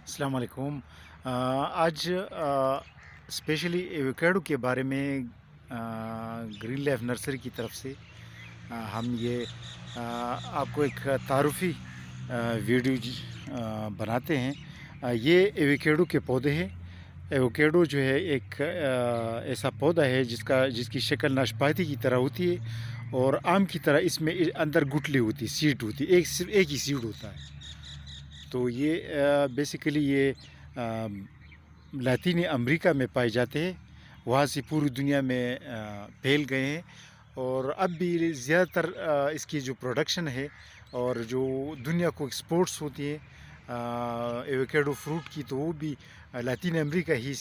السلام علیکم۔ آج اسپیشلی ایووکیڈو کے بارے میں گرین لائف نرسری کی طرف سے ہم یہ آپ کو ایک تعارفی ویڈیو بناتے ہیں۔ یہ ایووکیڈو کے پودے ہیں۔ ایووکیڈو جو ہے ایک ایسا پودا ہے جس کی شکل ناشپاتی کی طرح ہوتی ہے، اور آم کی طرح اس میں اندر گٹلی ہوتی ہے، سیڈ ہوتی ہے، صرف ایک ہی سیڈ ہوتا ہے۔ تو یہ بیسیکلی یہ لاطینی امریکہ میں پائے جاتے ہیں، وہاں سے پوری دنیا میں پھیل گئے ہیں، اور اب بھی زیادہ تر اس کی جو پروڈکشن ہے اور جو دنیا کو ایکسپورٹس ہوتی ہے ایووکیڈو فروٹ کی، تو وہ بھی لاطین امریکہ ہی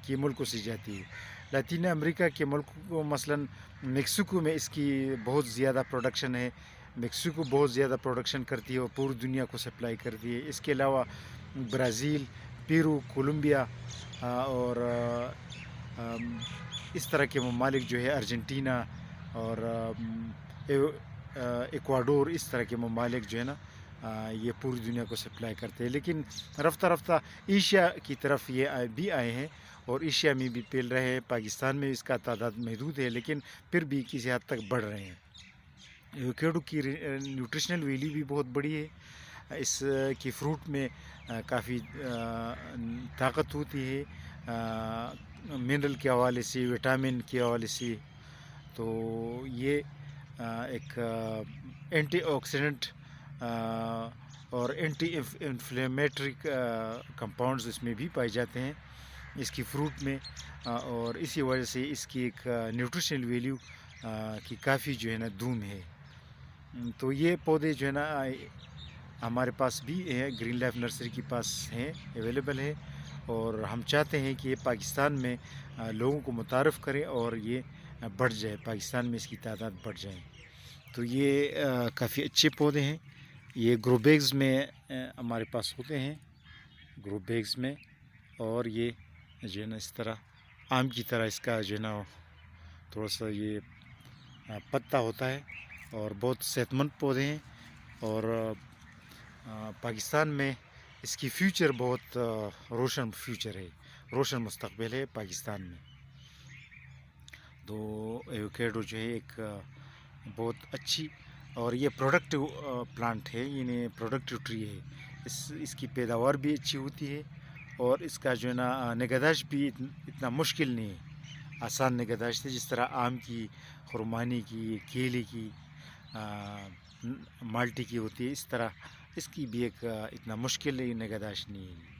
کے ملکوں سے جاتی ہے۔ لاطین امریکہ کے ملکوں مثلاً میکسیکو میں اس کی بہت زیادہ پروڈکشن ہے۔ میکسیکو بہت زیادہ پروڈکشن کرتی ہے اور پوری دنیا کو سپلائی کرتی ہے۔ اس کے علاوہ برازیل، پیرو، کولمبیا اور اس طرح کے ممالک جو ہے، ارجنٹینا اور ایکواڈور، اس طرح کے ممالک جو ہے نا یہ پوری دنیا کو سپلائی کرتے ہیں۔ لیکن رفتہ رفتہ ایشیا کی طرف یہ بھی آئے ہیں اور ایشیا میں بھی پھیل رہے ہیں۔ پاکستان میں اس کا تعداد محدود ہے، لیکن پھر بھی کسی حد تک بڑھ رہے ہیں۔ ایووکیڈو کی نیوٹریشنل ویلیو بھی بہت بڑی ہے۔ اس کی فروٹ میں کافی طاقت ہوتی ہے، منرل کے حوالے سے، وٹامن کے حوالے سے۔ تو یہ ایک اینٹی آکسیڈنٹ اور اینٹی انفلیمیٹری کمپاؤنڈز اس میں بھی پائے جاتے ہیں اس کی فروٹ میں، اور اسی وجہ سے اس کی ایک نیوٹریشنل ویلیو کی کافی جو ہے نا دھوم ہے۔ تو یہ پودے جو ہے نا ہمارے پاس بھی ہے، گرین لائف نرسری کے پاس ہیں، اویلیبل ہے، اور ہم چاہتے ہیں کہ یہ پاکستان میں لوگوں کو متعارف کریں اور یہ بڑھ جائے، پاکستان میں اس کی تعداد بڑھ جائے۔ تو یہ کافی اچھے پودے ہیں۔ یہ گرو بیگز میں ہمارے پاس ہوتے ہیں، گرو بیگز میں، اور یہ جو ہے نا اس طرح آم کی طرح اس کا جو ہے نا تھوڑا سا یہ پتا ہوتا ہے، اور بہت صحت مند پودے ہیں، اور پاکستان میں اس کی فیوچر بہت روشن فیوچر ہے، روشن مستقبل ہے پاکستان میں۔ تو ایووکیڈو جو ہے ایک بہت اچھی اور یہ پروڈکٹیو پلانٹ ہے، یعنی پروڈکٹیو ٹری ہے۔ اس کی پیداوار بھی اچھی ہوتی ہے، اور اس کا جو ہے نا نگہداشت بھی اتنا مشکل نہیں ہے، آسان نگہداشت ہے، جس طرح آم کی، خرمانی کی، کیلے کی، مالٹی کی ہوتی ہے، اس طرح اس کی بھی ایک اتنا مشکل نگہداشت نہیں ہے۔